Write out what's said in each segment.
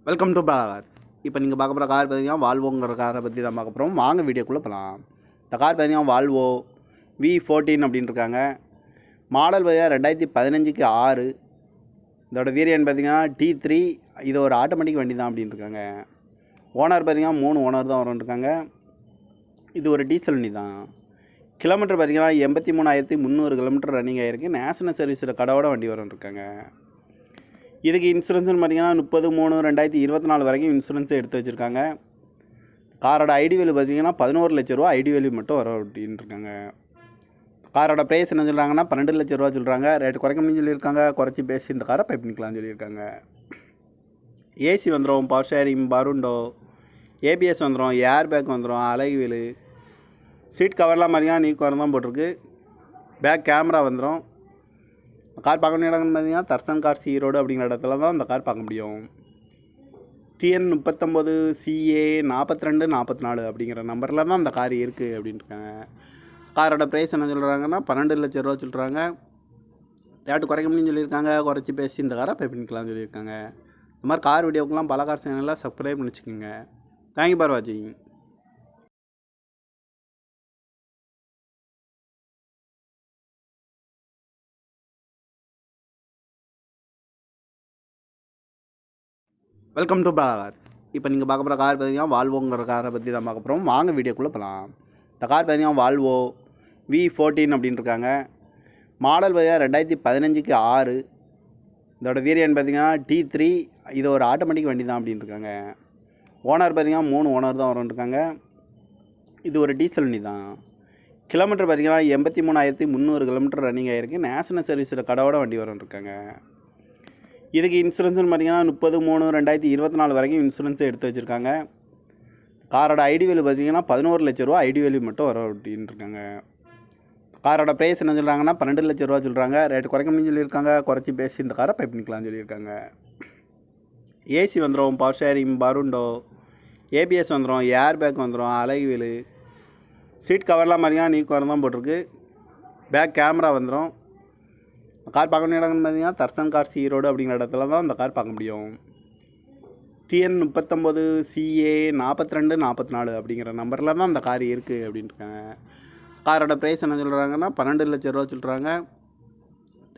Welcome to cars. இப்போ நீங்கள் பார்க்க போகிற கார் பார்த்தீங்கன்னா வால்வோங்கிற காரை பற்றி தான் பார்க்க போகிறோம். வாங்க வீடியோக்குள்ளே போகலாம். இந்த கார் பார்த்தீங்கன்னா வால்வோ V14 அப்படின்னு இருக்காங்க. மாடல் பார்த்தீங்கன்னா 2015க்கு 6. இதோட வேரியன்ட் பார்த்தீங்கன்னா T3. இது ஒரு ஆட்டோமேட்டிக் வண்டி தான் அப்படின்னு இருக்காங்க. ஓனர் பார்த்தீங்கன்னா 3 ஓனர் தான் இருக்காங்க. இது ஒரு டீசல் வண்டி தான். கிலோமீட்டர் பார்த்தீங்கன்னா 83,300 கிலோமீட்டர் ரன்னிங் ஆகிருக்கு. நேஷனல் சர்வீஸில் கடவோட வண்டி இருக்காங்க. இதுக்கு இன்சூரன்ஸ்னு பார்த்தீங்கன்னா 30/3/2024 வரைக்கும் இன்சூரன்ஸை எடுத்து வச்சுருக்காங்க. காரோட ஐடி வேல்யூ பார்த்தீங்கன்னா 11 லட்ச ரூபா ஐடி வேல்யூ மட்டும் வரும் அப்படின்னு இருக்காங்க. காரோட ப்ரைஸ் என்ன சொல்கிறாங்கன்னா 12 லட்ச ரூபா சொல்கிறாங்க. ரேட்டு குறைக்கணும்னு சொல்லியிருக்காங்க. குறைச்சி பேசி இந்த காரை பை பண்ணிக்கலாம்னு சொல்லியிருக்காங்க. ஏசி வந்துடும், பவர் ஷேரிங், பருண்டோ, ஏபிஎஸ் வந்துடும், ஏர் பேக் வந்துடும், அழகு வீலு, சீட் கவர்லாம் மாதிரியா நீ கவர் தான் போட்டிருக்கு. பேக் கேமரா வந்துடும். கார் பார்க்க வேண்டிய இடம்னு பார்த்தீங்கன்னா தர்சன் கார்ஸ் ஈரோடு அப்படிங்கிற இடத்துல தான் இந்த கார் பார்க்க முடியும். TN 39 CA 4244 அப்படிங்கிற நம்பரில் தான் இந்த கார் இருக்குது அப்படின்ட்டுருக்காங்க. காரோட ப்ரைஸ் என்ன சொல்கிறாங்கன்னா 12 லட்ச ரூபா சொல்கிறாங்க. ரேட்டு குறைக்க முடியும்னு சொல்லியிருக்காங்க. குறைச்சி பேசி இந்த காரை பை பண்ணிக்கலாம்னு சொல்லியிருக்காங்க. இந்த மாதிரி கார் வீடியோக்கெலாம் பல கார் சேனலில் சப்ஸ்கிரைப் பண்ணி வச்சுக்கோங்க. தேங்க்யூ ஃபார் வாட்சிங். Welcome to cars. இப்போ நீங்கள் பார்க்க போகிற கார் பார்த்தீங்கன்னா வால்வோங்கிற காரை பற்றி தான் பார்க்க போகிறோம். வாங்க வீடியோக்குள்ளே போகலாம். இந்த கார் பார்த்தீங்கன்னா வால்வோ V14 அப்படின்னு இருக்காங்க. மாடல் பார்த்தீங்கன்னா 2015க்கு 6. இதோட வேரியன்ட் பார்த்தீங்கன்னா T3. இது ஒரு ஆட்டோமேட்டிக் வண்டி தான் அப்படின்னு இருக்காங்க. ஓனர் பார்த்தீங்கன்னா 3 ஓனர் தான் இருக்காங்க. இது ஒரு டீசல் வண்டி தான். கிலோமீட்டர் பார்த்தீங்கன்னா 83,300 கிலோமீட்டர் ரன்னிங் ஆகிருக்கு. நேஷனல் சர்வீஸில் கடவோட வண்டி இருக்காங்க. இதுக்கு இன்சூரன்ஸ்னு பார்த்தீங்கன்னா 30/3/2024 வரைக்கும் இன்சூரன்ஸை எடுத்து வச்சுருக்காங்க. காரோட ஐடி வேல்யூ பார்த்தீங்கன்னா 11 லட்ச ரூபா ஐடி வேல்யூ மட்டும் வரும் அப்படின்னு இருக்காங்க. காரோட ப்ரைஸ் என்ன சொல்கிறாங்கன்னா 12 லட்ச ரூபா சொல்கிறாங்க. ரேட்டு குறைக்கணும்னு சொல்லியிருக்காங்க. குறைச்சி பேசி இந்த காரை பை பண்ணிக்கலாம்னு சொல்லியிருக்காங்க. ஏசி வந்துடும், பவர் ஷேரிங், பருண்டோ, ஏபிஎஸ் வந்துடும், ஏர் பேக் வந்துடும், அழகு வீலு, சீட் கவர்லாம் மாதிரியா நீ கவர் தான் போட்டிருக்கு. பேக் கேமரா வந்துடும். கார் பார்க்க வேண்டிய இடம்னு பார்த்தீங்கன்னா தர்சன் கார்ஸ் ஈரோடு அப்படிங்கிற இடத்துல தான் இந்த கார் பார்க்க முடியும். TN 39 CA 4244 அப்படிங்கிற நம்பரில் தான் இந்த கார் இருக்குது அப்படின்ட்டுருக்காங்க. காரோட ப்ரைஸ் என்ன சொல்கிறாங்கன்னா 12 லட்ச ரூபா சொல்கிறாங்க.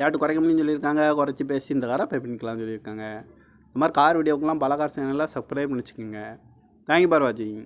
ரேட்டு குறைக்க முடியும்னு சொல்லியிருக்காங்க. குறைச்சி பேசி இந்த காரை பை பண்ணிக்கலாம்னு சொல்லியிருக்காங்க. இந்த மாதிரி கார் வீடியோக்கெலாம் பல கார் சேனலில் சப்ஸ்கிரைப் பண்ணி வச்சுக்கோங்க. தேங்க்யூ ஃபார் வாட்சிங்.